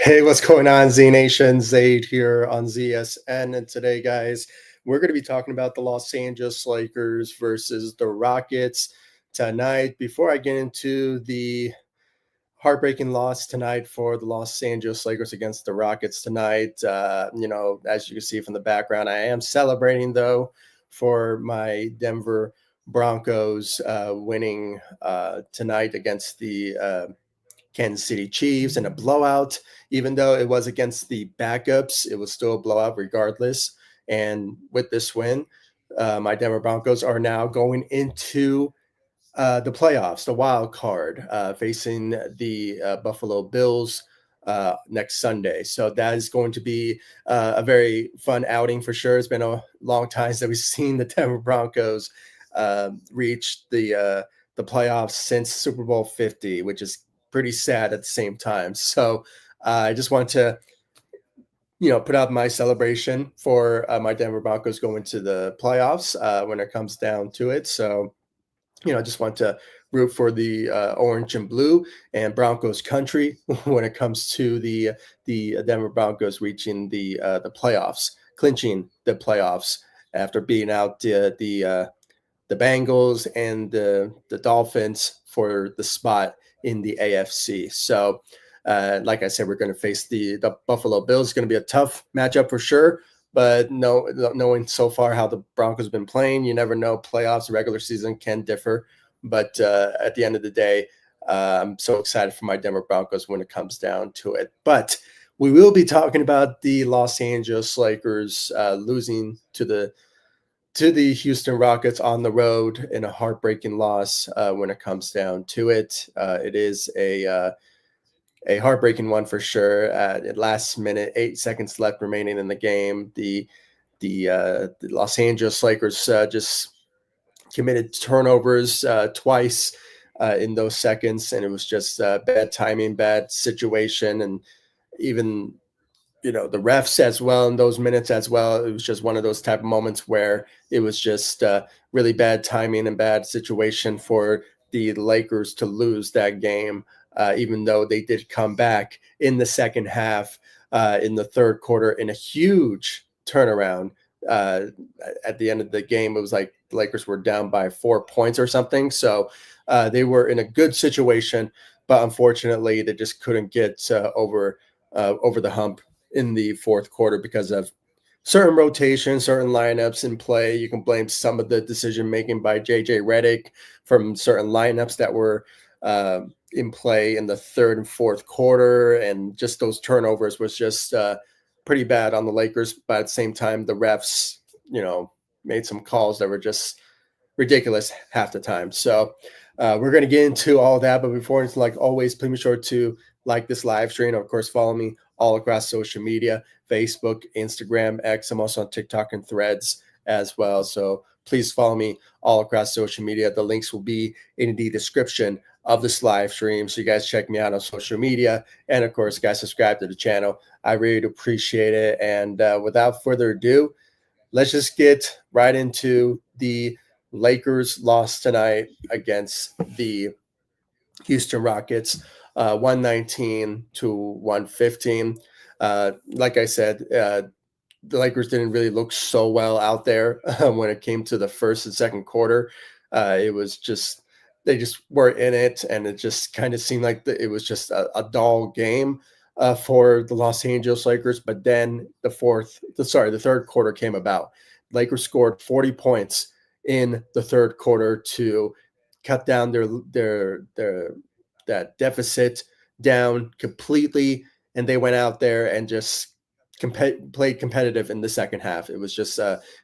Hey, what's going on, Z Nation? Zaid here on ZSN. And today, guys, we're going to be talking about the Los Angeles Lakers versus the Rockets tonight. Before I get into the heartbreaking loss tonight for the Los Angeles Lakers against the Rockets tonight, as you can see from the background, I am celebrating, though, for my Denver Broncos winning tonight against the Kansas City Chiefs in a blowout. Even though it was against the backups, it was still a blowout regardless. And with this win, my Denver Broncos are now going into the playoffs, the wild card, facing the Buffalo Bills next Sunday. So that is going to be a very fun outing for sure. It's been a long time since we've seen the Denver Broncos reach the playoffs since Super Bowl 50, which is pretty sad at the same time. So I just want to, put out my celebration for my Denver Broncos going to the playoffs when it comes down to it. So, I just want to root for the orange and blue and Broncos country when it comes to the Denver Broncos reaching the playoffs, clinching the playoffs after beating out the Bengals and the Dolphins for the spot in the AFC. So, like I said, we're going to face the Buffalo Bills. It's going to be a tough matchup for sure. But knowing so far how the Broncos have been playing, you never know. Playoffs, regular season can differ. But at the end of the day, I'm so excited for my Denver Broncos when it comes down to it. But we will be talking about the Los Angeles Lakers losing to the Houston Rockets on the road in a heartbreaking loss when it comes down to it. It is a heartbreaking one for sure. At last minute, 8 seconds left remaining in the game, the Los Angeles Lakers just committed turnovers twice in those seconds, and it was just bad timing, bad situation, and even the refs as well in those minutes as well. It was just one of those type of moments where it was just really bad timing and bad situation for the Lakers to lose that game, even though they did come back in the second half, in the third quarter, in a huge turnaround. At the end of the game, it was like the Lakers were down by 4 points or something. So they were in a good situation, but unfortunately, they just couldn't get over the hump in the fourth quarter because of certain rotations, certain lineups in play. You can blame some of the decision making by JJ Redick from certain lineups that were in play in the third and fourth quarter, and just those turnovers was just pretty bad on the Lakers. But at the same time, the refs, made some calls that were just ridiculous half the time. So we're going to get into all that. But before, like always, please be sure to like this live stream. Of course, follow me all across social media, Facebook, Instagram, X. I'm also on TikTok and Threads as well. So please follow me all across social media. The links will be in the description of this live stream. So you guys check me out on social media. And of course, guys, subscribe to the channel. I really appreciate it. And without further ado, let's just get right into the Lakers loss tonight against the Houston Rockets, 119-115. Like I said, the Lakers didn't really look so well out there when it came to the first and second quarter. It was just they just weren't in it, and it just kind of seemed like it was just a dull game for the Los Angeles Lakers. But then the third quarter came about. Lakers scored 40 points in the third quarter to cut down that deficit down completely, and they went out there and just played competitive in the second half. It was just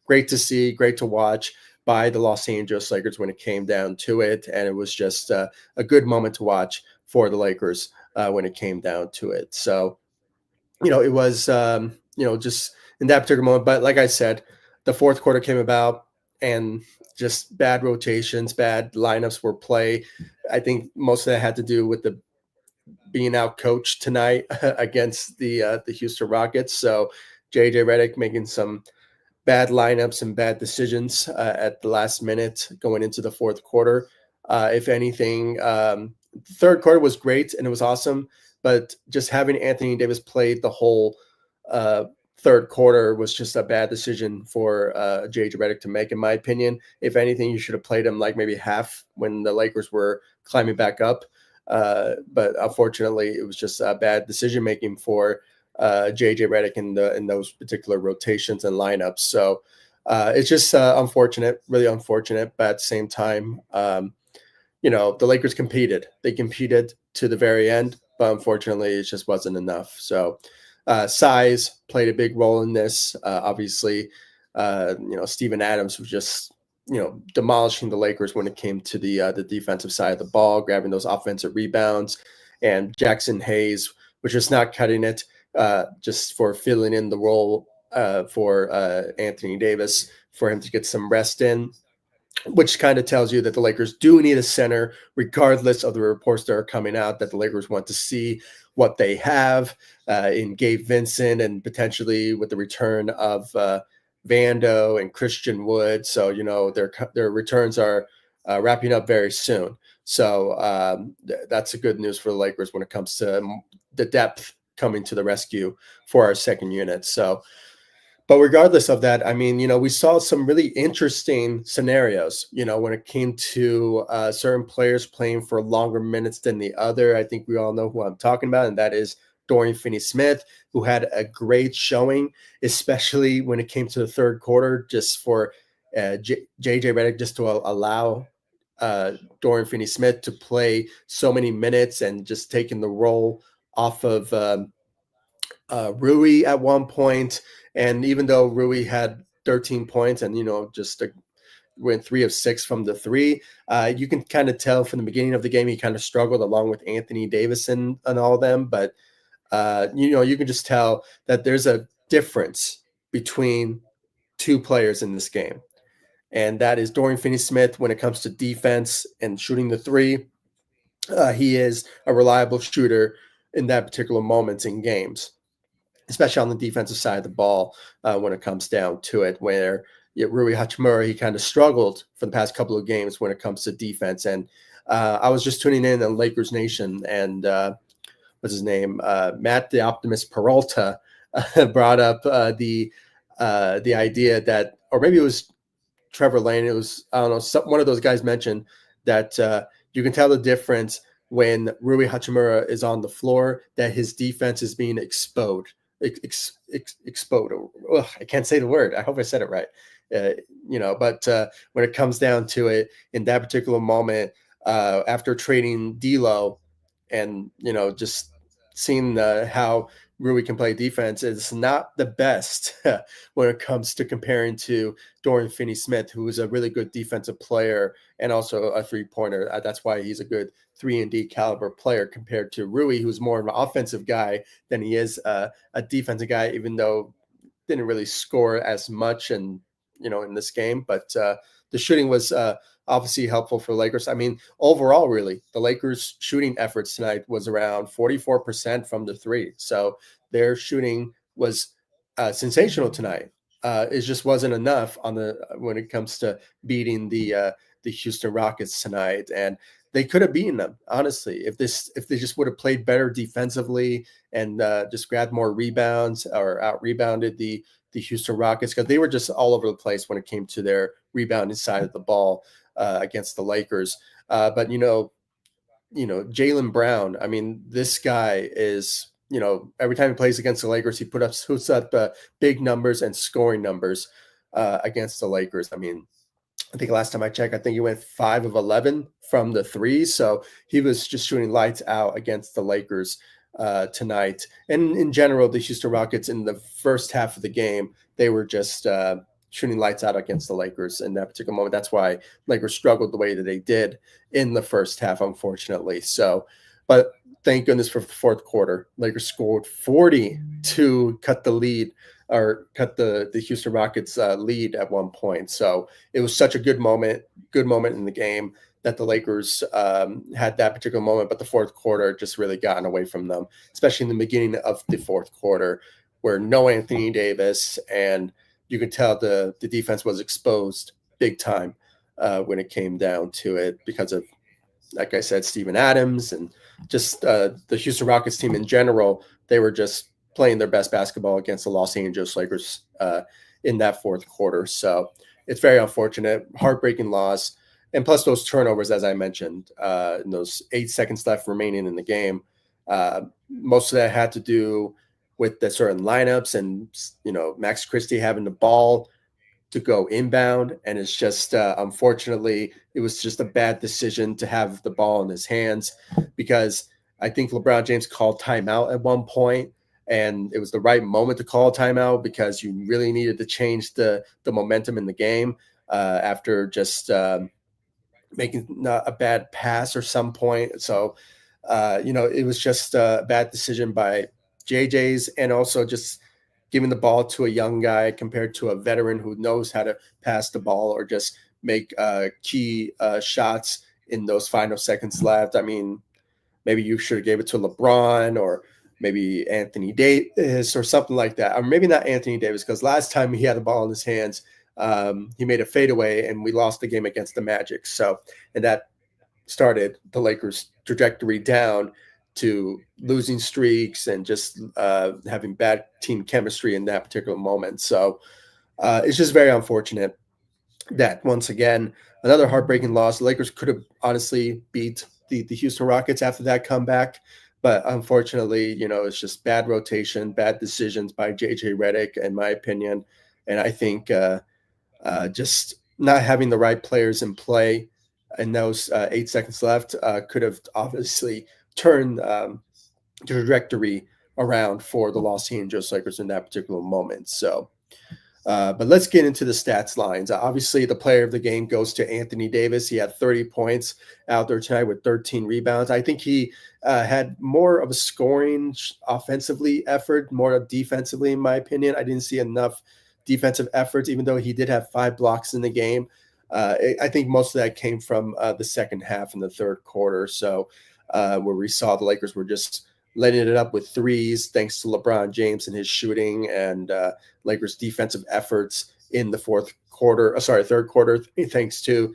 great to see, great to watch by the Los Angeles Lakers when it came down to it, and it was just a good moment to watch for the Lakers when it came down to it. So, it was just in that particular moment. But like I said, the fourth quarter came about, and just bad rotations, bad lineups were play. I think most of that had to do with the being out coached tonight against the Houston Rockets. So JJ Redick making some bad lineups and bad decisions at the last minute going into the fourth quarter. If anything, third quarter was great and it was awesome. but just having Anthony Davis play the whole uh, third quarter was just a bad decision for JJ Redick to make, in my opinion. If anything, you should have played him like maybe half when the Lakers were climbing back up. But unfortunately, it was just a bad decision making for JJ Redick in those particular rotations and lineups. So it's just unfortunate, really unfortunate. But at the same time, the Lakers competed. They competed to the very end, but unfortunately, it just wasn't enough. So size played a big role in this. Obviously, Steven Adams was just demolishing the Lakers when it came to the defensive side of the ball, grabbing those offensive rebounds, and Jackson Hayes was just not cutting it, just for filling in the role for Anthony Davis for him to get some rest in, which kind of tells you that the Lakers do need a center, regardless of the reports that are coming out that the Lakers want to see what they have in Gabe Vincent and potentially with the return of Vando and Christian Wood. So, their returns are wrapping up very soon. So that's a good news for the Lakers when it comes to the depth coming to the rescue for our second unit. So, but regardless of that, I mean, we saw some really interesting scenarios, when it came to certain players playing for longer minutes than the other. I think we all know who I'm talking about, and that is Dorian Finney-Smith, who had a great showing, especially when it came to the third quarter, just for JJ Redick just to allow Dorian Finney-Smith to play so many minutes and just taking the role off of Rui at one point. And even though Rui had 13 points and, just went 3 of 6 from the three, you can kind of tell from the beginning of the game, he kind of struggled along with Anthony Davis and all of them. But, you can just tell that there's a difference between two players in this game. And that is Dorian Finney-Smith when it comes to defense and shooting the three. He is a reliable shooter in that particular moments in games, especially on the defensive side of the ball when it comes down to it, where Rui Hachimura, he kind of struggled for the past couple of games when it comes to defense. And I was just tuning in on Lakers Nation, and what's his name? Matt the Optimist Peralta brought up the idea that, or maybe it was Trevor Lane, it was, I don't know, one of those guys mentioned that you can tell the difference when Rui Hachimura is on the floor, that his defense is being exposed. Exposed. I can't say the word. I hope I said it right. But when it comes down to it, in that particular moment, after trading D'Lo, and just seeing how Rui can play defense, is not the best when it comes to comparing to Dorian Finney-Smith, who is a really good defensive player and also a three-pointer. That's why he's a good 3-and-D caliber player compared to Rui, who's more of an offensive guy than he is a defensive guy, even though didn't really score as much in this game. But the shooting was obviously helpful for Lakers. I mean, overall, really, the Lakers' shooting efforts tonight was around 44% from the three. So their shooting was sensational tonight. It just wasn't enough when it comes to beating the Houston Rockets tonight. And they could have beaten them, honestly, if they just would have played better defensively and just grabbed more rebounds or out rebounded the Houston Rockets, because they were just all over the place when it came to their rebounding side of the ball against the Lakers. But Jaylen Brown, I mean, this guy is, every time he plays against the Lakers, he puts up big numbers and scoring numbers against the Lakers. I mean, I think last time I checked, I think he went 5 of 11 from the three. So he was just shooting lights out against the Lakers tonight. And in general, the Houston Rockets in the first half of the game, they were just shooting lights out against the Lakers in that particular moment. That's why Lakers struggled the way that they did in the first half, unfortunately. So, but thank goodness for the fourth quarter. Lakers scored 40 to cut the lead, or cut the Houston Rockets lead at one point. So it was such a good moment in the game that the Lakers had that particular moment, but the fourth quarter just really gotten away from them, especially in the beginning of the fourth quarter, where no Anthony Davis, and you could tell the defense was exposed big time when it came down to it because of like I said, Steven Adams and just the Houston Rockets team in general, they were just playing their best basketball against the Los Angeles Lakers in that fourth quarter. So it's very unfortunate, heartbreaking loss. And plus those turnovers, as I mentioned, in those 8 seconds left remaining in the game, most of that had to do with the certain lineups and, Max Christie having the ball to go inbound. And it's just, unfortunately, it was just a bad decision to have the ball in his hands, because I think LeBron James called timeout at one point, and it was the right moment to call timeout because you really needed to change the momentum in the game after just making not a bad pass or some point. So, it was just a bad decision by JJ's, and also just giving the ball to a young guy compared to a veteran who knows how to pass the ball or just make key shots in those final seconds left. I mean, maybe you should have gave it to LeBron or maybe Anthony Davis or something like that. Or maybe not Anthony Davis, because last time he had the ball in his hands, he made a fadeaway and we lost the game against the Magic. So, and that started the Lakers' trajectory down to losing streaks and just having bad team chemistry in that particular moment. So it's just very unfortunate that once again, another heartbreaking loss. The Lakers could have honestly beat the Houston Rockets after that comeback. But unfortunately, it's just bad rotation, bad decisions by JJ Redick, in my opinion. And I think just not having the right players in play in those 8 seconds left could have obviously turned the trajectory around for the Los Angeles Lakers in that particular moment. So, but let's get into the stats lines. Obviously, the player of the game goes to Anthony Davis. He had 30 points out there tonight with 13 rebounds. I think he had more of a scoring offensively effort, more defensively, in my opinion. I didn't see enough defensive efforts, even though he did have 5 blocks in the game. I think most of that came from the second half and the third quarter. So where we saw the Lakers were just letting it up with threes, thanks to LeBron James and his shooting, and Lakers defensive efforts in the third quarter, thanks to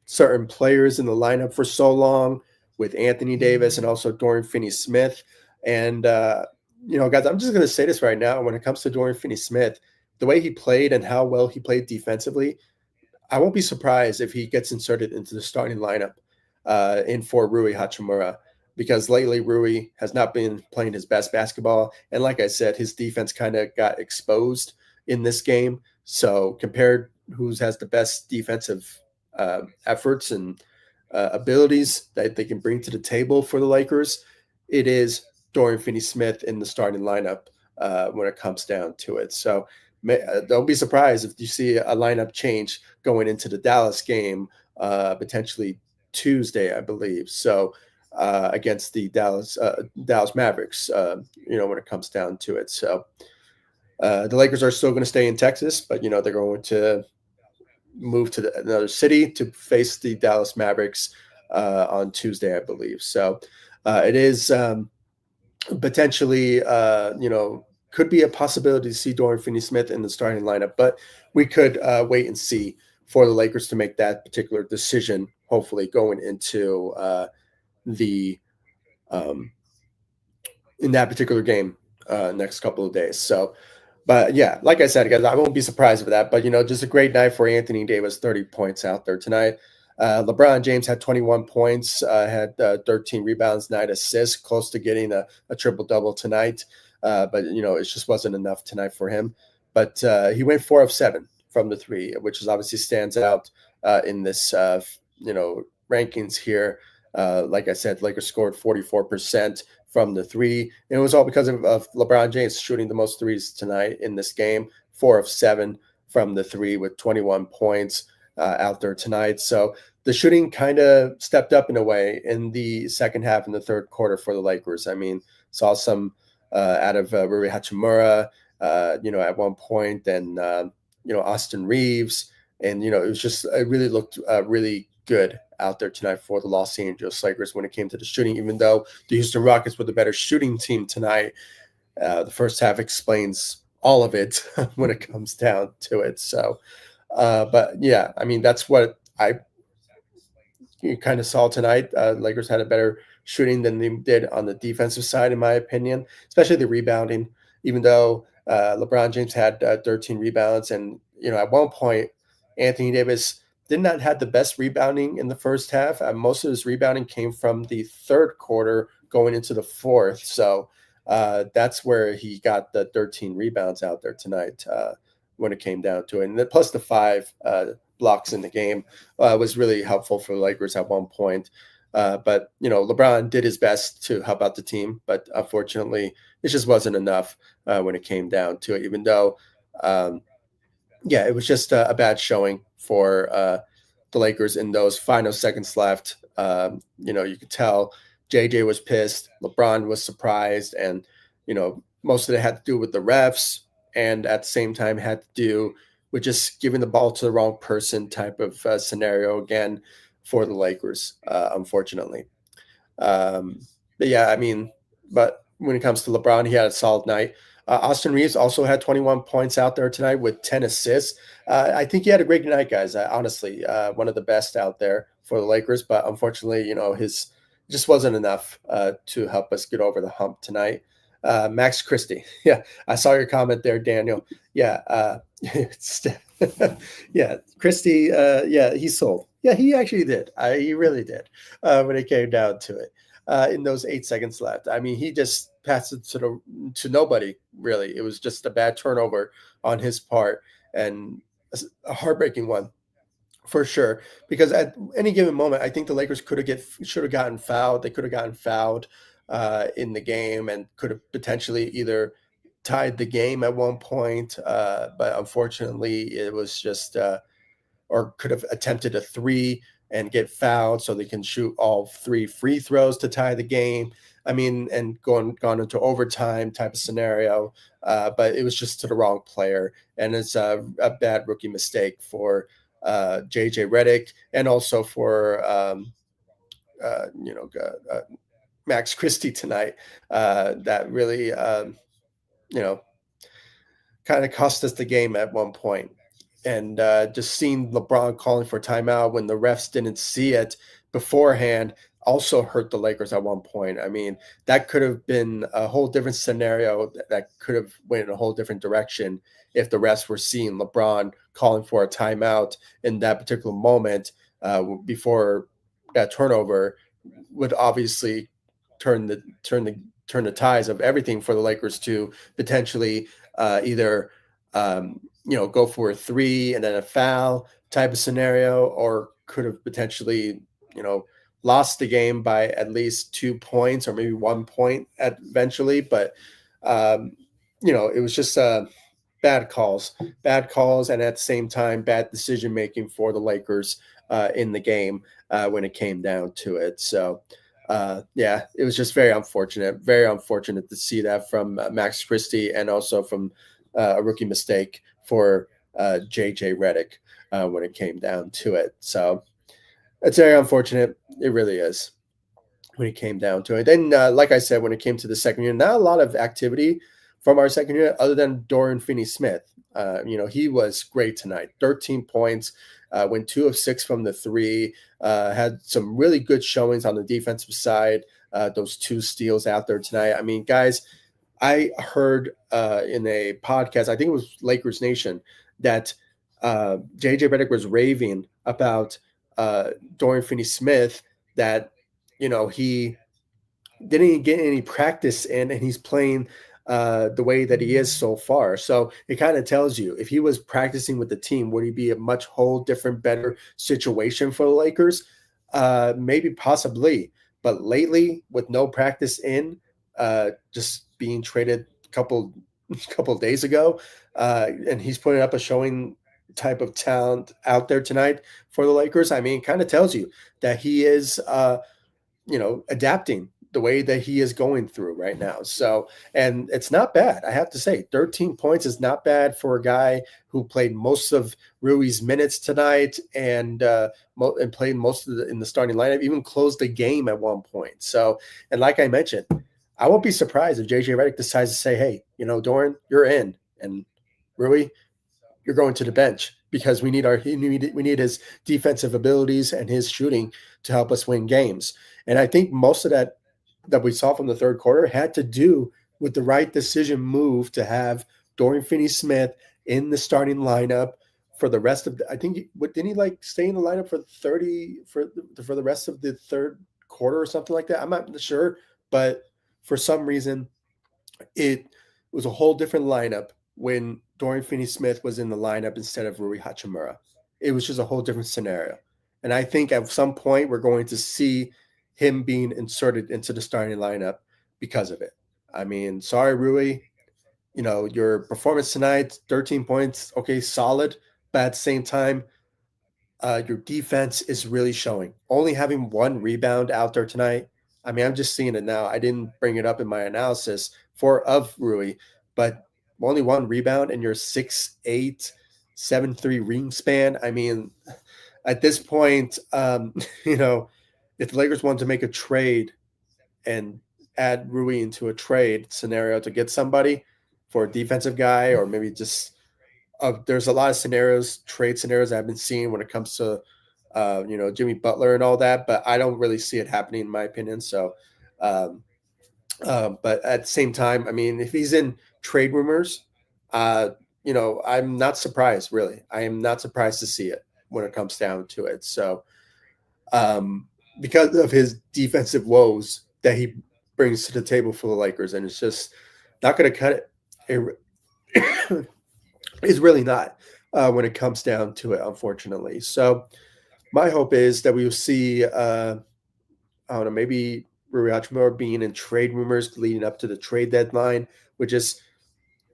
certain players in the lineup for so long with Anthony Davis and also Dorian Finney-Smith. And, guys, I'm just going to say this right now. When it comes to Dorian Finney-Smith, the way he played and how well he played defensively, I won't be surprised if he gets inserted into the starting lineup in for Rui Hachimura, because lately Rui has not been playing his best basketball. And like I said, his defense kind of got exposed in this game. So compared who has the best defensive efforts and abilities that they can bring to the table for the Lakers, it is Dorian Finney-Smith in the starting lineup when it comes down to it. So don't be surprised if you see a lineup change going into the Dallas game, potentially Tuesday, I believe. So against the Dallas Mavericks, when it comes down to it. So the Lakers are still going to stay in Texas, but they're going to move to another city to face the Dallas Mavericks on Tuesday, I believe. So it is potentially, could be a possibility to see Dorian Finney-Smith in the starting lineup, but we could wait and see for the Lakers to make that particular decision, hopefully going into the in that particular game next couple of days. So, but yeah, like I said, guys, I won't be surprised with that. But just a great night for Anthony Davis, 30 points out there tonight. LeBron James had 21 points, had 13 rebounds, 9 assists, close to getting a triple-double tonight. But it just wasn't enough tonight for him. But he went 4 of 7 from the three, which is obviously stands out in this rankings here. Like I said, Lakers scored 44% from the three, and it was all because of LeBron James shooting the most threes tonight in this game, 4 of 7 from the three with 21 points out there tonight. So the shooting kind of stepped up in a way in the second half and the third quarter for the Lakers. I mean, saw some out of Rui Hachimura, at one point, and Austin Reeves, and it really looked really good out there tonight for the Los Angeles Lakers when it came to the shooting, even though the Houston Rockets were the better shooting team tonight. The first half explains all of it when it comes down to it. So, but yeah, I mean, that's what I you kind of saw tonight, Lakers had a better shooting than they did on the defensive side, in my opinion, especially the rebounding. Even though LeBron James had 13 rebounds, and at one point, Anthony Davis did not have the best rebounding in the first half. Most of his rebounding came from the third quarter going into the fourth. So that's where he got the 13 rebounds out there tonight when it came down to it. And plus the five blocks in the game was really helpful for the Lakers at one point. But LeBron did his best to help out the team, but unfortunately, it just wasn't enough when it came down to it. Even though, yeah, it was just a bad showing for the Lakers in those final seconds left. You could tell JJ was pissed, LeBron was surprised, and most of it had to do with the refs, and at the same time had to do with just giving the ball to the wrong person type of scenario again for the Lakers, unfortunately. But yeah, I mean, but when it comes to LeBron, he had a solid night. Austin Reeves also had 21 points out there tonight with 10 assists. I think he had a great night, guys. Honestly, one of the best out there for the Lakers. But unfortunately, his just wasn't enough to help us get over the hump tonight. Max Christie. Yeah, I saw your comment there, Daniel. Yeah, yeah, Christie. Yeah, he sold. Yeah, he actually did. He really did when it came down to it. In those 8 seconds left, I mean, he just passed it to nobody really. It was just a bad turnover on his part and a heartbreaking one for sure. Because at any given moment, I think the Lakers should have gotten fouled. They could have gotten fouled in the game and could have potentially either tied the game at one point. But unfortunately, it was just or could have attempted a three and get fouled so they can shoot all three free throws to tie the game. I mean, and gone into overtime type of scenario. But it was just to the wrong player. And it's a bad rookie mistake for JJ Redick and also for, Max Christie tonight. That really, you know, kind of cost us the game at one point. And just seeing LeBron calling for timeout when the refs didn't see it beforehand also hurt the Lakers at one point. I mean, that could have been a whole different scenario that could have went in a whole different direction if the refs were seeing LeBron calling for a timeout in that particular moment before that turnover would obviously turn the ties of everything for the Lakers to potentially either go for a three and then a foul type of scenario, or could have potentially lost the game by at least 2 points or maybe 1 point eventually. But it was just bad calls, and at the same time, bad decision making for the Lakers in the game when it came down to it. So yeah, it was just very unfortunate to see that from Max Christie and also from a rookie mistake for JJ Redick when it came down to it. So it's very unfortunate. It really is when it came down to it. Then, like I said, when it came to the second unit, not a lot of activity from our second unit other than Dorian Finney-Smith. He was great tonight. 13 points, went 2 of 6 from the three, had some really good showings on the defensive side. Those 2 steals out there tonight. I mean, guys, I heard in a podcast, I think it was Lakers Nation, that JJ Redick was raving about Dorian Finney-Smith, that he didn't get any practice in, and he's playing the way that he is so far. So it kind of tells you, if he was practicing with the team, would he be a much whole different, better situation for the Lakers? Maybe, possibly. But lately, with no practice in, just being traded a couple days ago, and he's putting up a showing type of talent out there tonight for the Lakers. I mean, it kind of tells you that he is adapting the way that he is going through right now. So, and it's not bad. I have to say, 13 points is not bad for a guy who played most of Rui's minutes tonight and played most of in the starting lineup, even closed the game at one point. So, and like I mentioned, I won't be surprised if JJ Redick decides to say, hey, Doran, you're in. And Rui, you're going to the bench because we need his defensive abilities and his shooting to help us win games. And I think most of that we saw from the third quarter had to do with the right decision move to have Dorian Finney-Smith in the starting lineup for the rest of I think what didn't he like stay in the lineup for 30 for the rest of the third quarter or something like that? I'm not sure, but for some reason it was a whole different lineup when Dorian Finney-Smith was in the lineup instead of Rui Hachimura. It was just a whole different scenario. And I think at some point we're going to see him being inserted into the starting lineup because of it. I mean, sorry, Rui, your performance tonight, 13 points, okay, solid, but at the same time, your defense is really showing. Only having one rebound out there tonight. I mean, I'm just seeing it now. I didn't bring it up in my analysis of Rui, but only one rebound and your 6'8", 7'3" wingspan. I mean, at this point, if the Lakers want to make a trade and add Rui into a trade scenario to get somebody for a defensive guy, or maybe just there's a lot of trade scenarios I've been seeing when it comes to Jimmy Butler and all that, but I don't really see it happening in my opinion. So, but at the same time, I mean, if he's in trade rumors, I'm not surprised. Really, I am not surprised to see it when it comes down to it. So, because of his defensive woes that he brings to the table for the Lakers, and it's just not going to cut it. It's really not when it comes down to it, unfortunately. So my hope is that we will see, I don't know, maybe Rui Hachimura being in trade rumors leading up to the trade deadline, which is,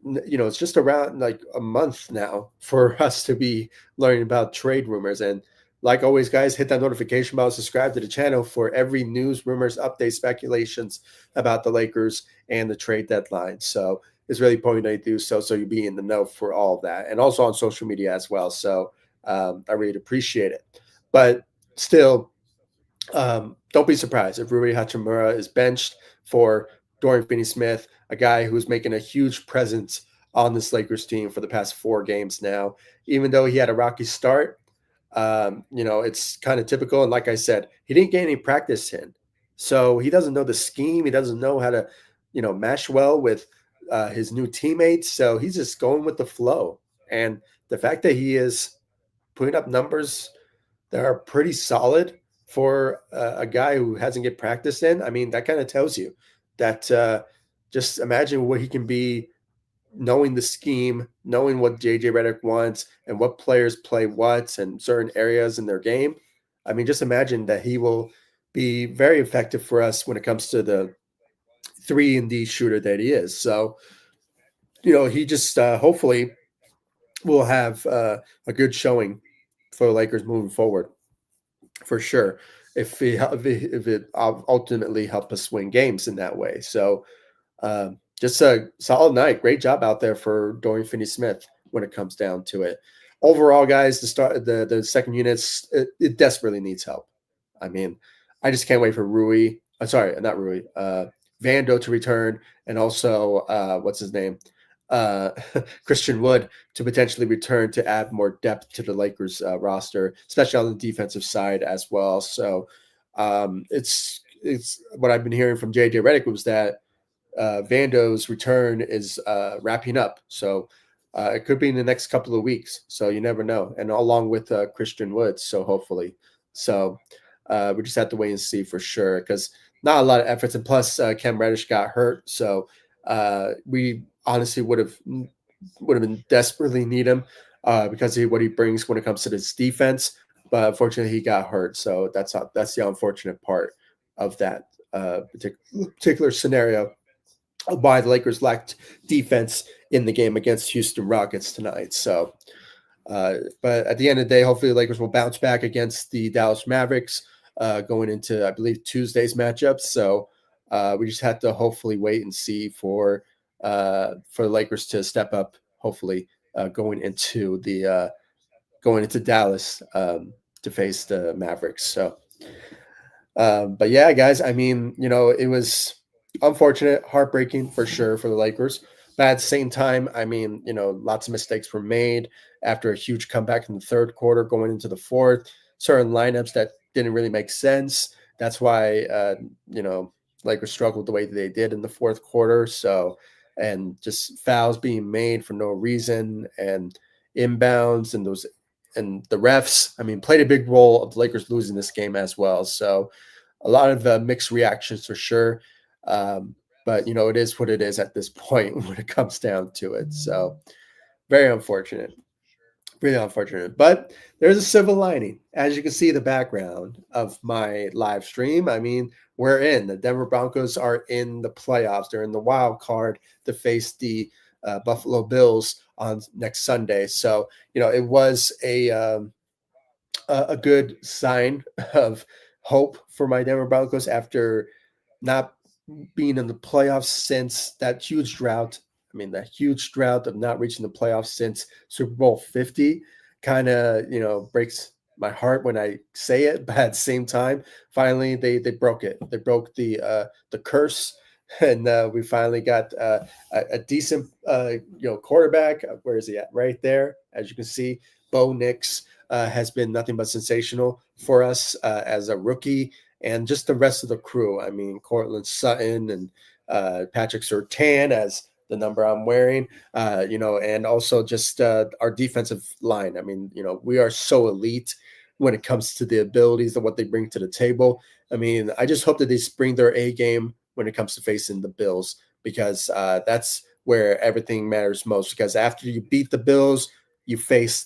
it's just around like a month now for us to be learning about trade rumors. And like always, guys, hit that notification bell, subscribe to the channel for every news, rumors, updates, speculations about the Lakers and the trade deadline. So it's really important that you do so you'll be in the know for all of that. And also on social media as well. So I really appreciate it. But still, don't be surprised if Rui Hachimura is benched for Dorian Finney-Smith, a guy who's making a huge presence on this Lakers team for the past 4 games now. Even though he had a rocky start, it's kind of typical. And like I said, he didn't get any practice in. So he doesn't know the scheme. He doesn't know how to, mesh well with his new teammates. So he's just going with the flow. And the fact that he is putting up numbers that are pretty solid for a guy who hasn't get practice in, I mean, that kind of tells you that just imagine what he can be knowing the scheme, knowing what JJ Redick wants and what players play what and certain areas in their game. I mean, just imagine that he will be very effective for us when it comes to the 3-and-D shooter that he is. So, he just hopefully will have a good showing for the Lakers moving forward, for sure. If it ultimately help us win games in that way. So, just a solid night. Great job out there for Dorian Finney-Smith when it comes down to it. Overall, guys, the second units, it desperately needs help. I mean, I just can't wait for not Rui, Vando to return, and also what's his name, Christian Wood to potentially return to add more depth to the Lakers roster, especially on the defensive side as well. So it's what I've been hearing from JJ Redick was that Vando's return is wrapping up. So it could be in the next couple of weeks. So you never know. And along with Christian Woods. So hopefully. So we just have to wait and see for sure because not a lot of efforts. And plus Cam Reddish got hurt. So we honestly would have been desperately need him because of what he brings when it comes to this defense. But unfortunately, he got hurt. So that's the unfortunate part of that particular scenario. Why the Lakers lacked defense in the game against Houston Rockets tonight. So, but at the end of the day, hopefully the Lakers will bounce back against the Dallas Mavericks going into, I believe, Tuesday's matchup. So we just have to hopefully wait and see for the Lakers to step up. Hopefully, going into Dallas to face the Mavericks. So, but yeah, guys, I mean, it was unfortunate, heartbreaking for sure for the Lakers. But at the same time, I mean, lots of mistakes were made after a huge comeback in the third quarter going into the fourth. Certain lineups that didn't really make sense. That's why, you know, Lakers struggled the way that they did in the fourth quarter. So, and just fouls being made for no reason and inbounds and those and the refs, I mean, played a big role of the Lakers losing this game as well. So, a lot of mixed reactions for sure. Um, but it is what it is at this point when it comes down to it. So very unfortunate, really unfortunate. But there's a silver lining, as you can see the background of my live stream. I mean, we're in the Denver Broncos are in the playoffs. They're in the wild card to face the Buffalo Bills on next Sunday. So it was a good sign of hope for my Denver Broncos after not being in the playoffs since that huge drought. I mean, that huge drought of not reaching the playoffs since Super Bowl 50 kind of, breaks my heart when I say it, but at the same time, finally they broke it. They broke the curse, and we finally got a decent quarterback. Where is he at? Right there, as you can see, Bo Nix has been nothing but sensational for us as a rookie and just the rest of the crew. I mean, Cortland Sutton and Patrick Surtain as the number I'm wearing, and also just our defensive line. I mean, we are so elite when it comes to the abilities and what they bring to the table. I mean, I just hope that they bring their A game when it comes to facing the Bills because that's where everything matters most. Because after you beat the Bills, you face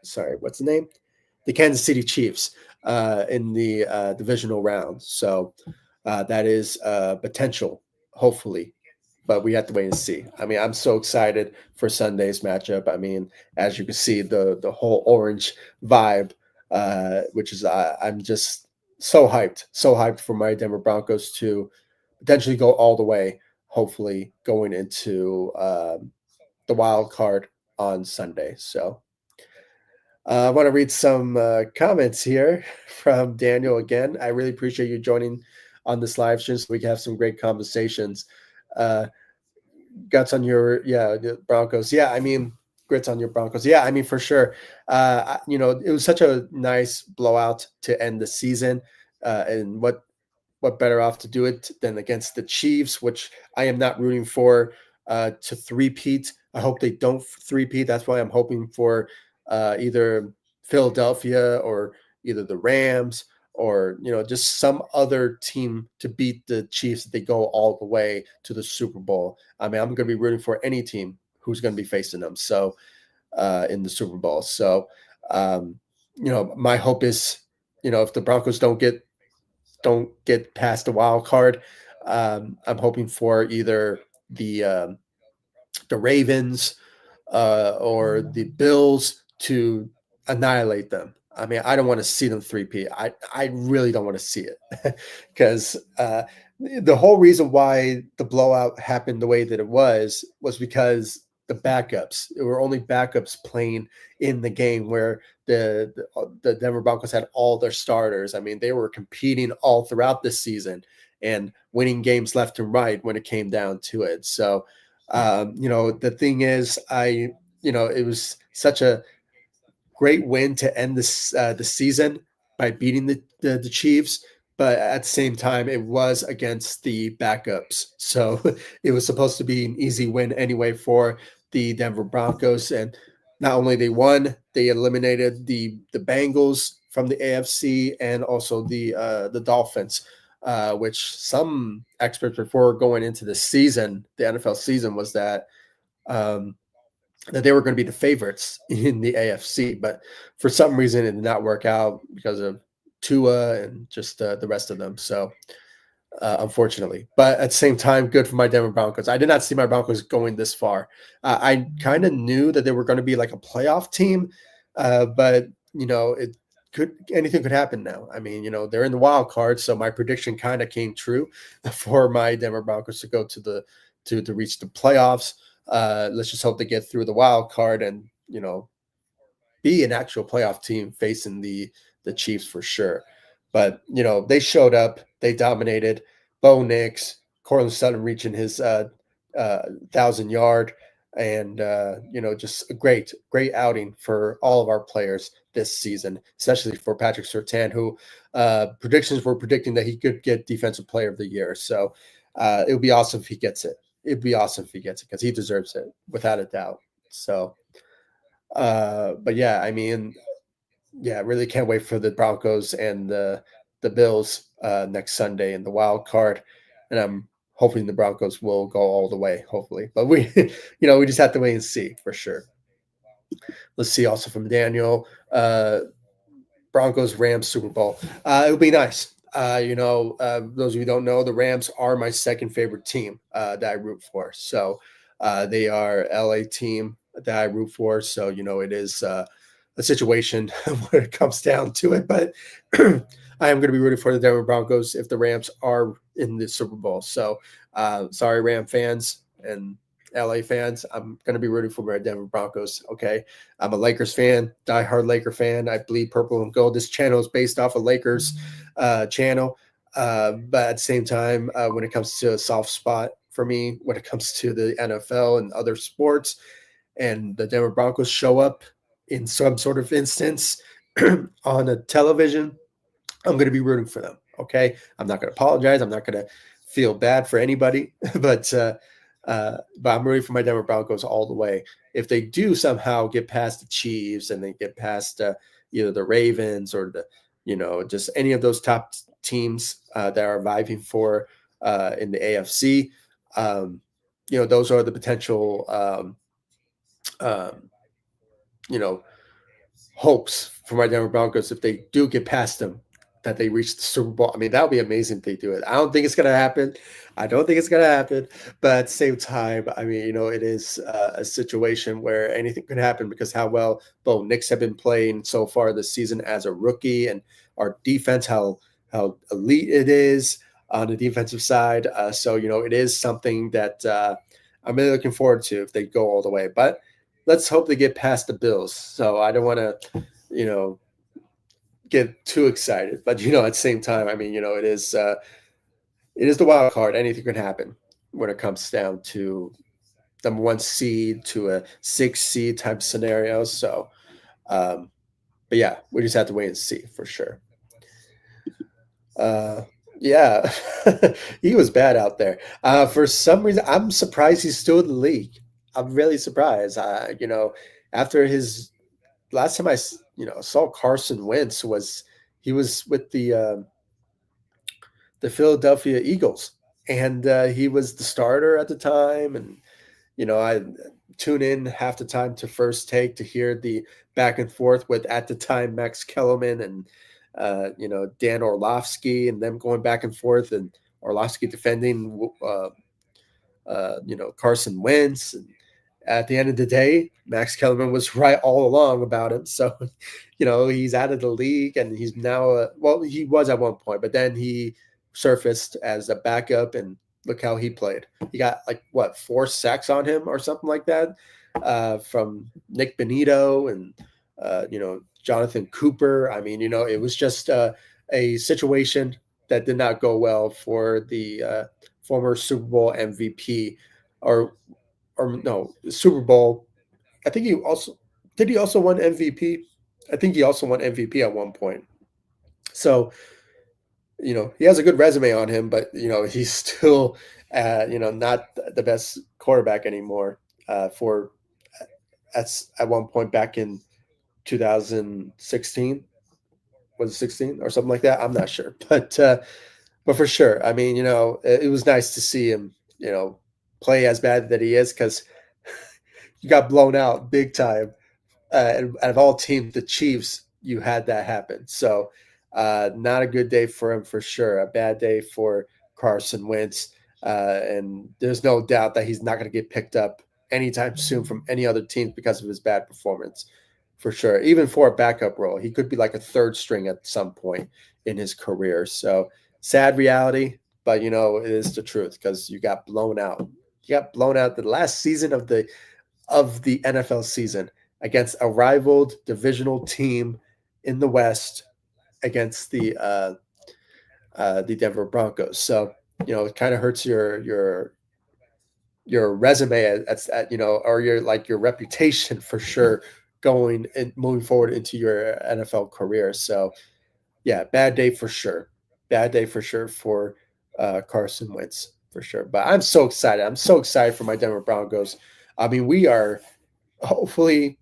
sorry, what's the name? The Kansas City Chiefs in the divisional round. So that is potential, hopefully, but we have to wait and see. I mean, I'm so excited for Sunday's matchup. I mean, as you can see, the whole orange vibe, which is I'm just so hyped for my Denver Broncos to potentially go all the way. Hopefully, going into the wild card on Sunday. So I want to read some comments here from Daniel again. I really appreciate you joining on this live stream so we can have some great conversations. Uh, Guts on your, yeah, the Broncos. Yeah, I mean, grits on your Broncos. Yeah, I mean, for sure. It was such a nice blowout to end the season. And what better off to do it than against the Chiefs, which I am not rooting for to three-peat. I hope they don't three-peat. That's why I'm hoping for either Philadelphia or either the Rams or just some other team to beat the Chiefs if they go all the way to the Super Bowl. I mean, I'm going to be rooting for any team who's going to be facing them. So in the Super Bowl. So my hope is if the Broncos don't get past the wild card. I'm hoping for either the Ravens or the Bills to annihilate them. I mean, I don't want to see them 3P. I really don't want to see it because the whole reason why the blowout happened the way that it was because the backups, there were only backups playing in the game where the Denver Broncos had all their starters. I mean, they were competing all throughout this season and winning games left and right when it came down to it. So, the thing is, it was such a great win to end the season by beating the Chiefs, but at the same time, it was against the backups, so it was supposed to be an easy win anyway for the Denver Broncos. And not only they won, they eliminated the Bengals from the AFC and also the Dolphins. Which some experts before going into the season, the NFL season, was um, that they were going to be the favorites in the AFC, but for some reason it did not work out because of Tua and just the rest of them. So unfortunately, but at the same time, good for my Denver Broncos. I did not see my Broncos going this far. I kind of knew that they were going to be like a playoff team, but it could anything could happen now. I mean, they're in the wild card, so my prediction kind of came true for my Denver Broncos to go to reach the playoffs. Let's just hope they get through the wild card and be an actual playoff team facing the Chiefs for sure. But they showed up, they dominated. Bo Nix, Cortland Sutton reaching his 1,000 yard, and just a great outing for all of our players this season, especially for Patrick Surtain, who predictions were predicting that he could get Defensive Player of the Year. So it would be awesome if he gets it. It'd be awesome if he gets it because he deserves it without a doubt. So, but yeah, I mean, yeah, really can't wait for the Broncos and the Bills next Sunday in the wild card, and I'm hoping the Broncos will go all the way. Hopefully, but we, we just have to wait and see for sure. Let's see also from Daniel. Broncos Rams Super Bowl. It would be nice. Those of you who don't know, the Rams are my second favorite team that I root for. So they are LA team that I root for. So it is a situation when it comes down to it. But I am going to be rooting for the Denver Broncos if the Rams are in the Super Bowl. So sorry, Ram fans and LA fans, I'm going to be rooting for my Denver Broncos. Okay. I'm a Lakers fan, diehard Laker fan. I bleed purple and gold. This channel is based off a Lakers channel. But at the same time, when it comes to a soft spot for me, when it comes to the NFL and other sports, and the Denver Broncos show up in some sort of instance on a television, I'm going to be rooting for them. Okay. I'm not going to apologize. I'm not going to feel bad for anybody, but I'm rooting for my Denver Broncos all the way. If they do somehow get past the Chiefs and they get past either the Ravens or just any of those top teams that are vying for in the AFC, those are the potential, hopes for my Denver Broncos if they do get past them, that they reach the Super Bowl. I mean, that would be amazing if they do it. I don't think it's going to happen. I don't think it's going to happen. But at the same time, I mean, it is a situation where anything could happen because how well Bo Nix have been playing so far this season as a rookie, and our defense, how elite it is on the defensive side. So it is something that I'm really looking forward to if they go all the way. But let's hope they get past the Bills. So I don't want to, get too excited, but at the same time, I mean, it is the wild card. Anything can happen when it comes down to number 1 seed to a 6 seed type scenario. So, but yeah, we just have to wait and see for sure. Yeah, he was bad out there. For some reason, I'm surprised he's still in the league. I'm really surprised. After his last time saw Carson Wentz he was with the Philadelphia Eagles, and he was the starter at the time. And I tune in half the time to First Take to hear the back and forth with at the time Max Kellerman and Dan Orlovsky and them going back and forth, and Orlovsky defending Carson Wentz. And at the end of the day, Max Kellerman was right all along about him. So, he's out of the league, and he's now he was at one point, but then he surfaced as a backup, and look how he played. He got 4 sacks on him or something like that from Nick Benito and Jonathan Cooper. I mean, it was just a situation that did not go well for the former Super Bowl MVP, or no, Super Bowl. I think he also won MVP. I think he also won MVP at one point. So, he has a good resume on him, but he's still not the best quarterback anymore for at one point back in 2016. Was it 16 or something like that? I'm not sure. But for sure, I mean, it was nice to see him, play as bad that he is, because you got blown out big time. And out of all teams, the Chiefs, you had that happen. So not a good day for him for sure. A bad day for Carson Wentz. And there's no doubt that he's not going to get picked up anytime soon from any other team because of his bad performance, for sure. Even for a backup role, he could be like a third string at some point in his career. So sad reality, but it is the truth, because you got blown out. You got blown out the last season of the NFL season against a rivaled divisional team in the West against the Denver Broncos. So it kind of hurts your resume at or your like your reputation for sure going and moving forward into your NFL career. So yeah, bad day for sure. Bad day for sure for Carson Wentz for sure. But I'm so excited. I'm so excited for my Denver Broncos. I mean, we are hopefully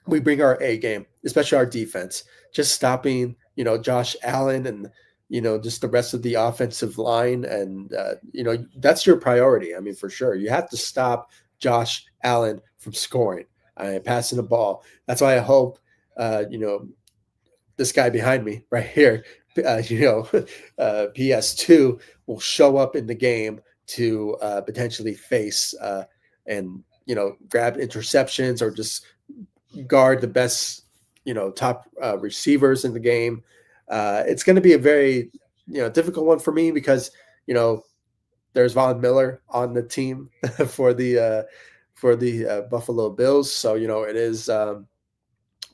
we bring our A game, especially our defense, just stopping, Josh Allen and, just the rest of the offensive line. And, that's your priority. I mean, for sure. You have to stop Josh Allen from scoring, passing the ball. That's why I hope, this guy behind me right here, PS2 will show up in the game to potentially face and, grab interceptions or just guard the best, top receivers in the game. It's going to be a very, difficult one for me because, you know, there's Von Miller on the team for the Buffalo Bills. So, it is going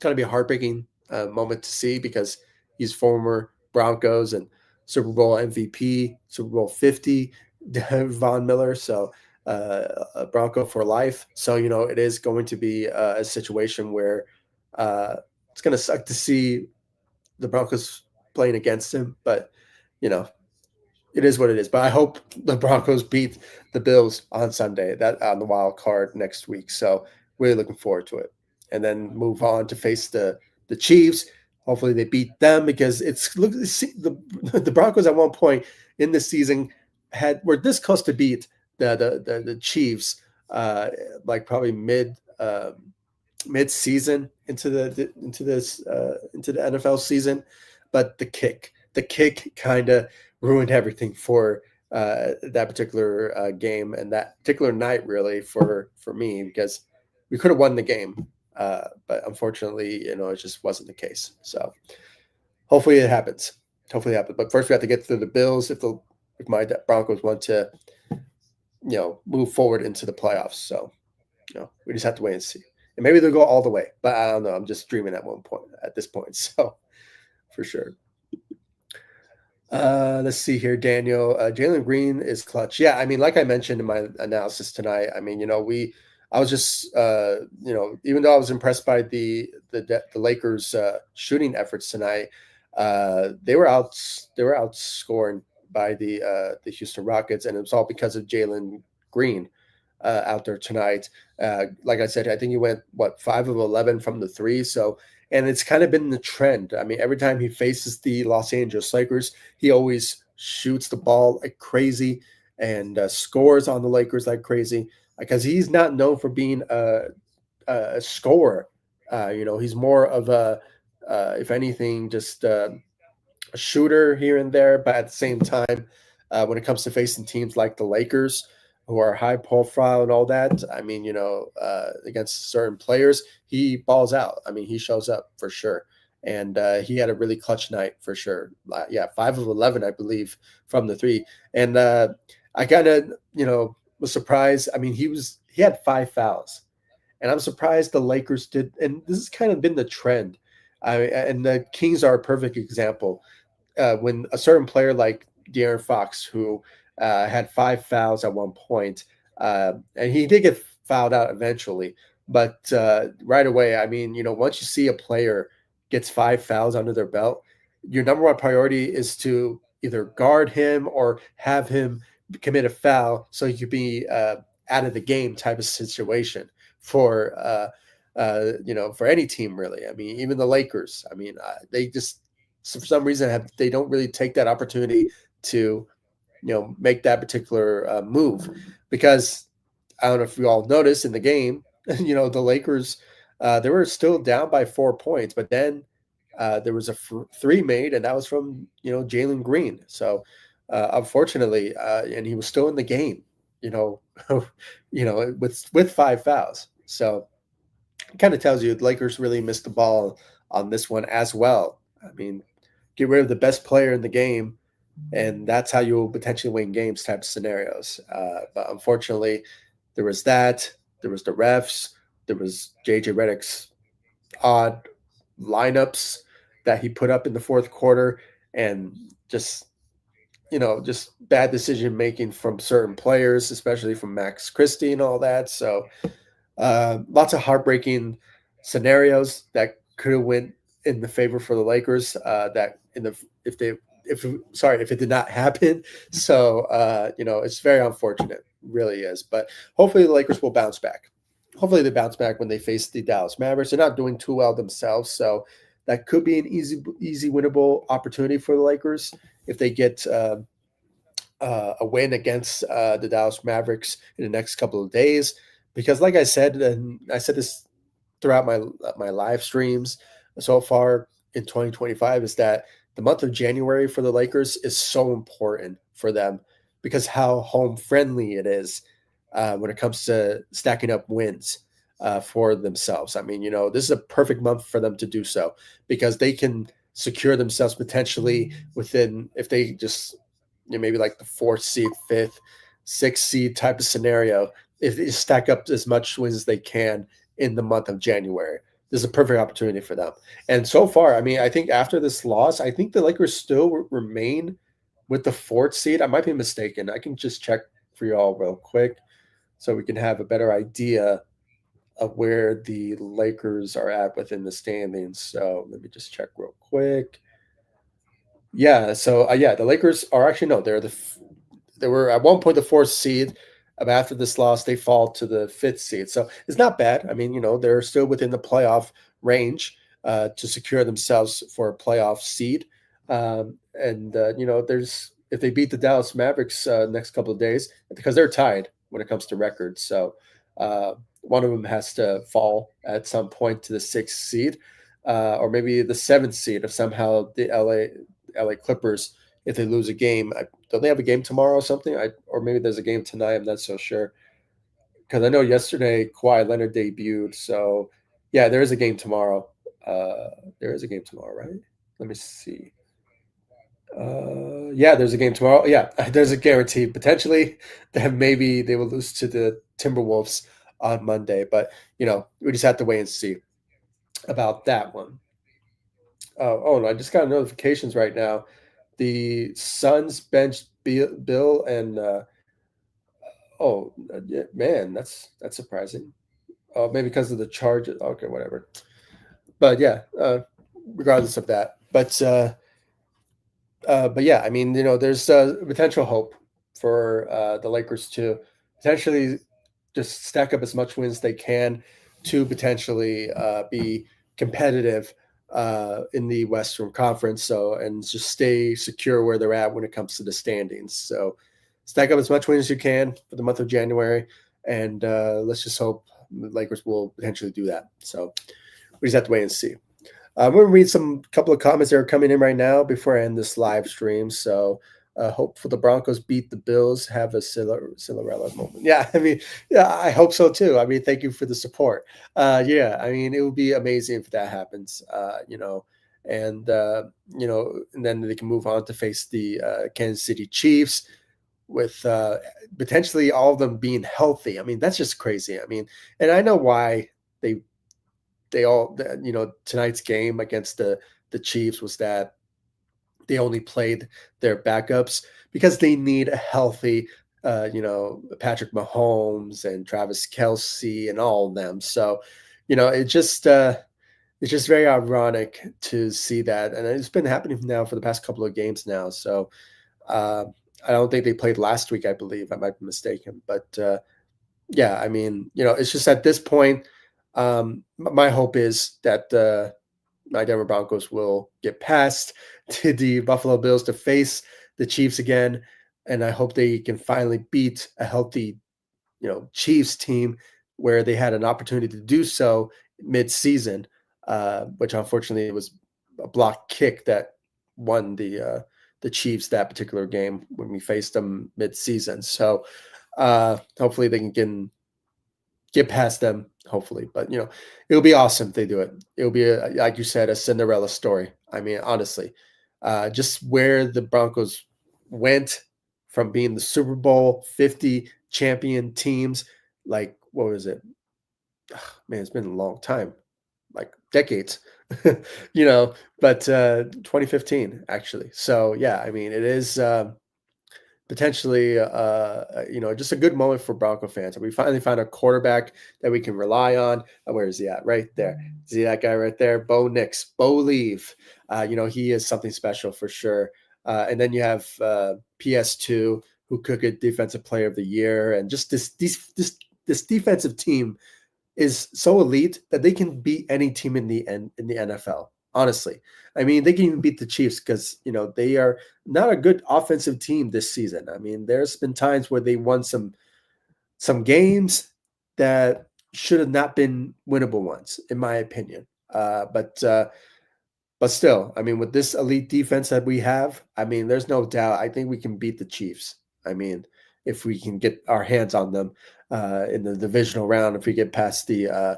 to be a heartbreaking moment to see because he's former Broncos and Super Bowl MVP, Super Bowl 50, Von Miller. So, a Bronco for life. So, it is going to be a situation where uh, it's going to suck to see the Broncos playing against him. But, you know, it is what it is. But I hope the Broncos beat the Bills on Sunday, that on the wild card next week. So really looking forward to it. And then move on to face the Chiefs. Hopefully they beat them because see, the Broncos at one point in this season were this close to beat the Chiefs, like probably mid season into the NFL season, but the kick kind of ruined everything for that particular game and that particular night really for me because we could have won the game, but unfortunately, it just wasn't the case. So hopefully it happens. Hopefully it happens. But first we have to get through the Bills if my Broncos want to move forward into the playoffs. So we just have to wait and see. And maybe they'll go all the way, but I don't know. I'm just dreaming at this point. So for sure. Let's see here, Daniel. Jalen Green is clutch. Yeah, I mean, like I mentioned in my analysis tonight, I mean, I was just, even though I was impressed by the Lakers shooting efforts tonight, they were outscoring by the Houston Rockets, and it was all because of Jalen Green out there tonight. Like I said, I think he went 5 of 11 from the three. So, and it's kind of been the trend. I mean, every time he faces the Los Angeles Lakers, he always shoots the ball like crazy and scores on the Lakers like crazy because he's not known for being a scorer. He's more of if anything, just a shooter here and there, but at the same time, when it comes to facing teams like the Lakers, who are high profile and all that, I mean, against certain players, he balls out. I mean, he shows up for sure. And he had a really clutch night for sure. Yeah, 5 of 11, I believe, from the three. And I kind of, was surprised. I mean, he had 5 fouls, and I'm surprised the Lakers did. And this has kind of been the trend. And the Kings are a perfect example when a certain player like De'Aaron Fox, who had 5 fouls at one point, and he did get fouled out eventually, but right away, I mean, once you see a player gets 5 fouls under their belt, your number one priority is to either guard him or have him commit a foul so you could be out of the game type of situation for for any team really. I mean, even the Lakers. I mean, they just for some reason they don't really take that opportunity to make that particular move because I don't know if you all noticed in the game, the Lakers they were still down by 4 points, but then there was a three made, and that was from Jalen Green. So unfortunately, and he was still in the game, you know, with 5 fouls. So it kind of tells you the Lakers really missed the ball on this one as well. I mean, get rid of the best player in the game, and that's how you'll potentially win games type of scenarios. But unfortunately, there was that. There was the refs. There was JJ Redick's odd lineups that he put up in the fourth quarter, and just just bad decision making from certain players, especially from Max Christie and all that. So lots of heartbreaking scenarios that could have went in the favor for the Lakers. That in the if they if sorry if it did not happen. So it's very unfortunate, really is. But hopefully the Lakers will bounce back. Hopefully they bounce back when they face the Dallas Mavericks. They're not doing too well themselves, so that could be an easy winnable opportunity for the Lakers if they get a win against the Dallas Mavericks in the next couple of days. Because, like I said, and I said this throughout my live streams so far in 2025, is that the month of January for the Lakers is so important for them because how home friendly it is when it comes to stacking up wins for themselves. I mean, this is a perfect month for them to do so because they can secure themselves potentially within if they just maybe like the fourth seed, fifth, sixth seed type of scenario. If they stack up as much wins as they can in the month of January, this is a perfect opportunity for them. And so far, I mean, I think after this loss, I think the Lakers still remain with the fourth seed. I might be mistaken. I can just check for you all real quick so we can have a better idea of where the Lakers are at within the standings. So let me just check real quick. Yeah, so yeah, the Lakers are actually no, they were at one point the fourth seed. After this loss, they fall to the fifth seed. So it's not bad. I mean, they're still within the playoff range to secure themselves for a playoff seed. And there's if they beat the Dallas Mavericks next couple of days, because they're tied when it comes to records. So one of them has to fall at some point to the sixth seed, or maybe the seventh seed if somehow the LA Clippers, if they lose a game. Don't they have a game tomorrow or something? Or maybe there's a game tonight. I'm not so sure because I know yesterday Kawhi Leonard debuted. So yeah, there is a game tomorrow. There is a game tomorrow, right? Let me see. Yeah, there's a game tomorrow. Yeah, there's a guarantee potentially that maybe they will lose to the Timberwolves on Monday, but we just have to wait and see about that one. Oh, no, I just got notifications right now. The Suns benched Bill and yeah, man, that's surprising. Maybe because of the charges. Okay, whatever. But yeah, regardless of that, but yeah, I mean, there's potential hope for the Lakers to potentially just stack up as much wins they can to potentially be competitive in the Western Conference. So and just stay secure where they're at when it comes to the standings. So stack up as much wins as you can for the month of January, and let's just hope the Lakers will potentially do that. So we just have to wait and see. I'm going to read some couple of comments that are coming in right now before I end this live stream. So, hope for the Broncos beat the Bills, have a Cinderella moment. Yeah, I mean, yeah, I hope so too. I mean, thank you for the support. Yeah, I mean, it would be amazing if that happens. And then they can move on to face the Kansas City Chiefs with potentially all of them being healthy. I mean, that's just crazy. I mean, and I know why they tonight's game against the Chiefs was that they only played their backups because they need a healthy Patrick Mahomes and Travis Kelsey and all of them. So it's just very ironic to see that, and it's been happening now for the past couple of games now. So uh, I don't think they played last week. I believe I might be mistaken, but yeah, I mean, it's just at this point, my hope is that my Denver Broncos will get past to the Buffalo Bills to face the Chiefs again, and I hope they can finally beat a healthy, Chiefs team where they had an opportunity to do so mid-season, which unfortunately it was a block kick that won the Chiefs that particular game when we faced them mid-season. So hopefully they can get past them, hopefully. But it'll be awesome if they do it. It'll be like you said, a Cinderella story. I mean, honestly, just where the Broncos went from being the Super Bowl 50 champion teams, like what was it? Ugh, man, it's been a long time, like decades, but 2015 actually. So yeah, I mean, it is. potentially, just a good moment for Bronco fans. And we finally found a quarterback that we can rely on. Where is he at? Right there. See that guy right there? Bo Nix, Bo Leave. He is something special for sure. And then you have PS2, who could get Defensive Player of the Year, and just this defensive team is so elite that they can beat any team in the NFL. Honestly, I mean, they can even beat the Chiefs because they are not a good offensive team this season. I mean, there's been times where they won some games that should have not been winnable ones, in my opinion. But still, I mean, with this elite defense that we have, I mean, there's no doubt. I think we can beat the Chiefs. I mean, if we can get our hands on them in the divisional round, if we get past the uh,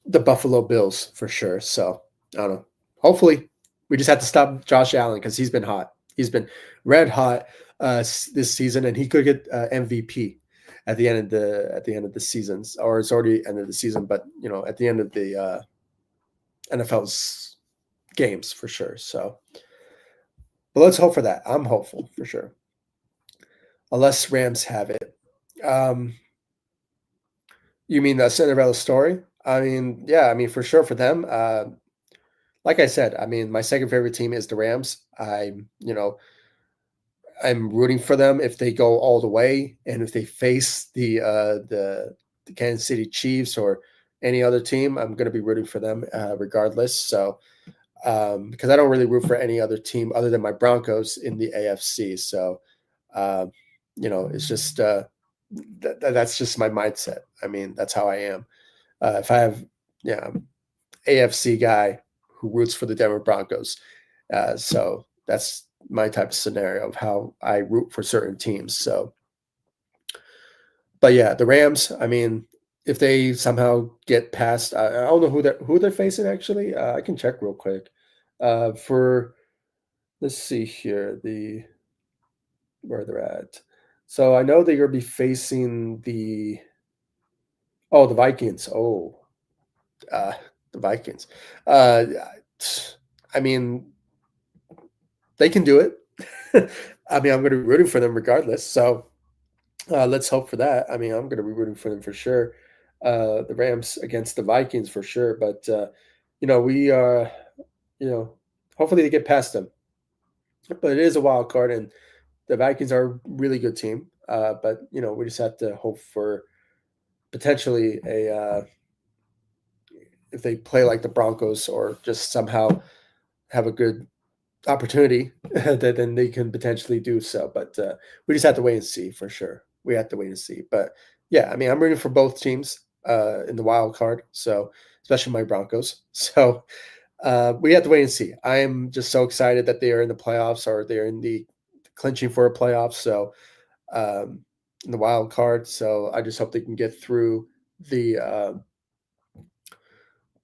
the Buffalo Bills for sure. So I don't know. Hopefully, we just have to stop Josh Allen because he's been hot. He's been red hot this season, and he could get MVP at the end of the seasons, or it's already end of the season. But at the end of the NFL's games for sure. So, but let's hope for that. I'm hopeful for sure, unless Rams have it. Um, you mean the Cinderella story? I mean, yeah, I mean for sure for them. Like I said, I mean my second favorite team is the Rams. I'm rooting for them if they go all the way, and if they face the Kansas City Chiefs or any other team, I'm going to be rooting for them regardless. So because I don't really root for any other team other than my Broncos in the AFC. So, um, it's just that's just my mindset. I mean, that's how I am. If I have, yeah, AFC guy who roots for the Denver Broncos. So that's my type of scenario of how I root for certain teams. So, but yeah, the Rams. I mean, if they somehow get past, I don't know who they're facing actually. I can check real quick. For let's see here where they're at. So I know they're gonna be facing the Vikings. Uh, the Vikings. Uh, I mean, they can do it. I mean, I'm going to be rooting for them regardless. So let's hope for that. I mean, I'm going to be rooting for them for sure. The Rams against the Vikings for sure. But we are, you know, hopefully they get past them. But it is a wild card, and the Vikings are a really good team. But we just have to hope for potentially a if they play like the Broncos or just somehow have a good opportunity, that then they can potentially do so. But we just have to wait and see for sure. We have to wait and see. But yeah, I mean, I'm rooting for both teams in the wild card. So especially my Broncos. So we have to wait and see. I am just so excited that they are in the playoffs or they're in the clinching for a playoff. So um, in the wild card. So I just hope they can get through the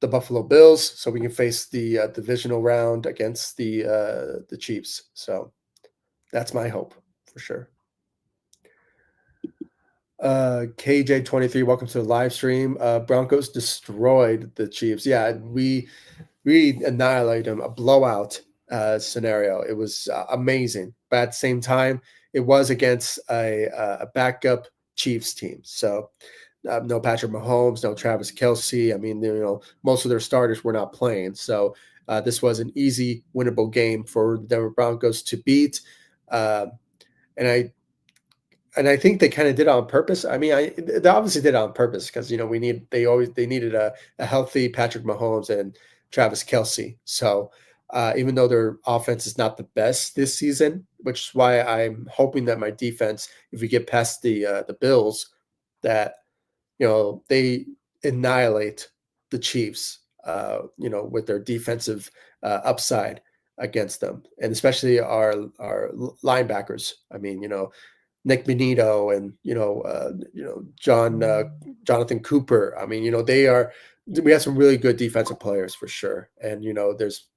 Buffalo Bills, so we can face the divisional round against the Chiefs. So that's my hope for sure. KJ23, welcome to the live stream. Broncos destroyed the Chiefs. Yeah, we annihilated them, a blowout scenario. It was amazing, but at the same time, it was against a backup Chiefs team. So no Patrick Mahomes, no Travis Kelce. I mean, most of their starters were not playing. So this was an easy, winnable game for the Denver Broncos to beat. Uh, and I think they kind of did it on purpose. I mean, they obviously did it on purpose because they needed a healthy Patrick Mahomes and Travis Kelce. So even though their offense is not the best this season, which is why I'm hoping that my defense, if we get past the Bills, that they annihilate the Chiefs, with their defensive upside against them, and especially our linebackers. I mean, Nick Benito and Jonathan Cooper. I mean, we have some really good defensive players for sure, and there's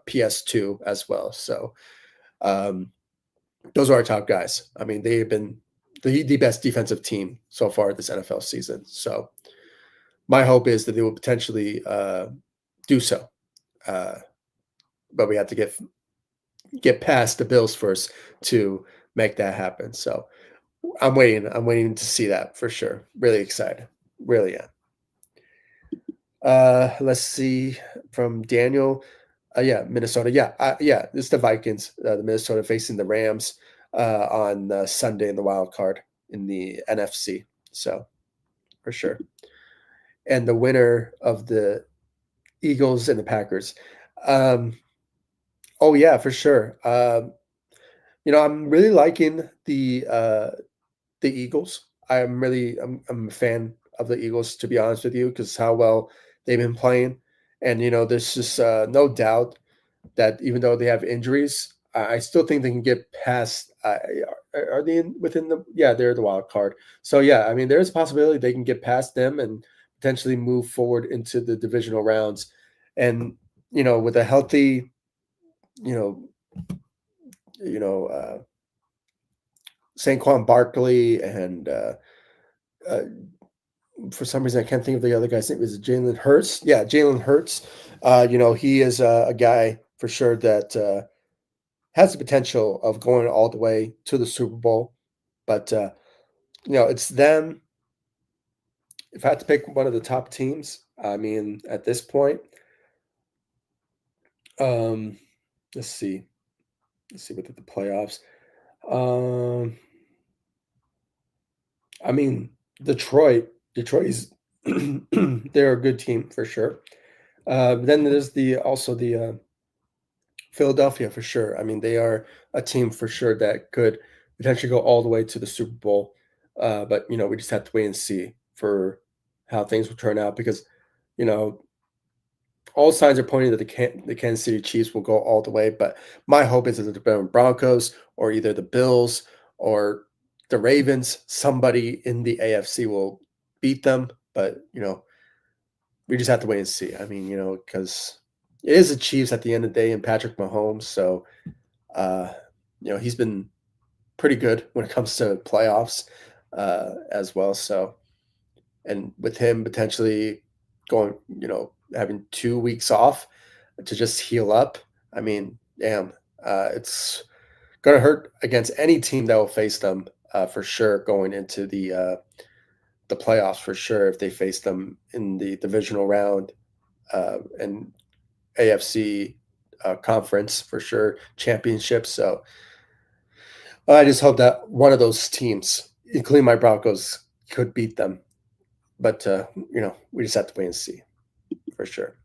PS2 as well. So um, those are our top guys. I mean, they have been the best defensive team so far this NFL season. So my hope is that they will potentially do so, but we have to get past the Bills first to make that happen. So I'm waiting. I'm waiting to see that for sure. Really excited. Really am. Let's see from Daniel. Yeah, Minnesota. Yeah, yeah. This is the Vikings. The Minnesota facing the Rams on Sunday in the wild card in the NFC. So for sure, and the winner of the Eagles and the Packers. Um, oh yeah, for sure. I'm really liking the Eagles. I'm a fan of the Eagles, to be honest with you, because how well they've been playing. And there's just no doubt that even though they have injuries, I still think they can get past. Are they within the? Yeah, they're the wild card. So yeah, I mean, there's a possibility they can get past them and potentially move forward into the divisional rounds. And with a healthy, you know, you know, Saquon Barkley and uh, for some reason I can't think of the other guy's name. Is it Jalen Hurts? Yeah, Jalen Hurts. He is a guy for sure that has the potential of going all the way to the Super Bowl. But it's them. If I had to pick one of the top teams, I mean, at this point, um, let's see, what did the playoffs. Um, I mean, Detroit. Detroit is they're a good team for sure. Then there's the Philadelphia for sure. I mean, they are a team for sure that could potentially go all the way to the Super Bowl. But we just have to wait and see for how things will turn out because you know all signs are pointing that the Kansas City Chiefs will go all the way. But my hope is that the Broncos or either the Bills or the Ravens, somebody in the AFC will beat them. But we just have to wait and see. I mean, because it is the Chiefs at the end of the day and Patrick Mahomes. So, uh, he's been pretty good when it comes to playoffs as well. So, and with him potentially going, having 2 weeks off to just heal up, I mean, damn, it's going to hurt against any team that will face them for sure going into the playoffs for sure if they face them in the divisional round and AFC conference for sure championship. So I just hope that one of those teams, including my Broncos, could beat them. But we just have to wait and see for sure.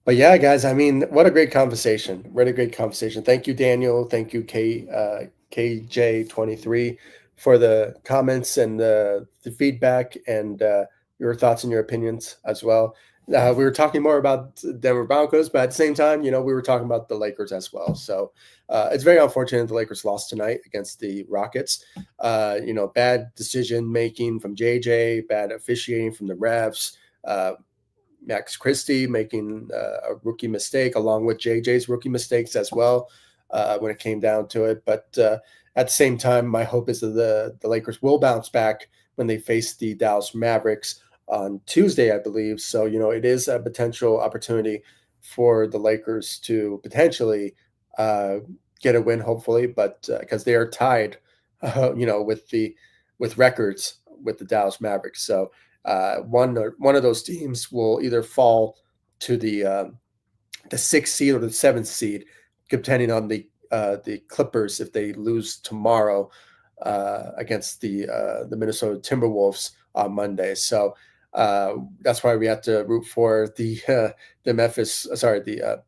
But yeah, guys, I mean, what a great conversation! What a great conversation! Thank you, Daniel. Thank you, KJ23, for the comments and the feedback and your thoughts and your opinions as well. We were talking more about Denver Broncos, but at the same time, we were talking about the Lakers as well. So it's very unfortunate the Lakers lost tonight against the Rockets. Bad decision making from JJ, bad officiating from the refs. Max Christie making a rookie mistake along with JJ's rookie mistakes as well when it came down to it. But at the same time, my hope is that the Lakers will bounce back when they face the Dallas Mavericks on Tuesday, I believe. So, it is a potential opportunity for the Lakers to potentially get a win, hopefully, but because they are tied, with records with the Dallas Mavericks. So, one of those teams will either fall to the sixth seed or the seventh seed, depending on the Clippers if they lose tomorrow against the Minnesota Timberwolves on Monday. So that's why we have to root for the Memphis. Sorry, the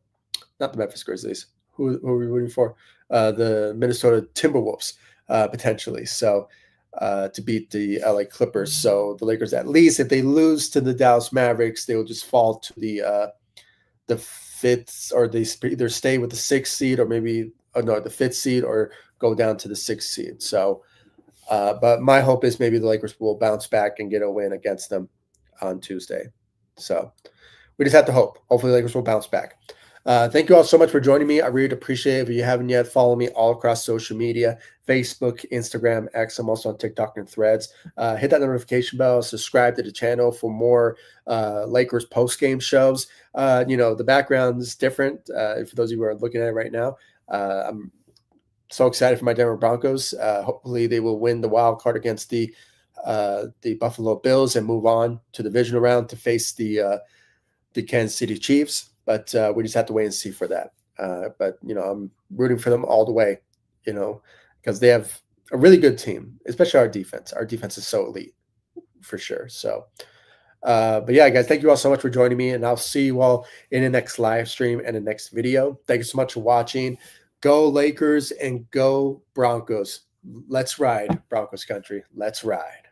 not the Memphis Grizzlies. Who are we rooting for? The Minnesota Timberwolves potentially. So to beat the LA Clippers. So the Lakers, at least if they lose to the Dallas Mavericks, they will just fall to the fifth, or they either stay with the sixth seed, or maybe no, the fifth seed, or go down to the sixth seed. So, but my hope is maybe the Lakers will bounce back and get a win against them on Tuesday. So we just have to hope. Hopefully, the Lakers will bounce back. Thank you all so much for joining me. I really appreciate it. If you haven't yet, follow me all across social media: Facebook, Instagram, X. I'm also on TikTok and Threads. Hit that notification bell, subscribe to the channel for more Lakers post-game shows. The background is different. For those of you who are looking at it right now, I'm so excited for my Denver Broncos. Hopefully they will win the wild card against the Buffalo Bills and move on to the divisional round to face the Kansas City Chiefs. But we just have to wait and see for that. But I'm rooting for them all the way, because they have a really good team, especially our defense. Our defense is so elite for sure. So, but yeah, guys, thank you all so much for joining me, and I'll see you all in the next live stream and the next video. Thank you so much for watching. Go Lakers and go Broncos. Let's ride, Broncos country. Let's ride.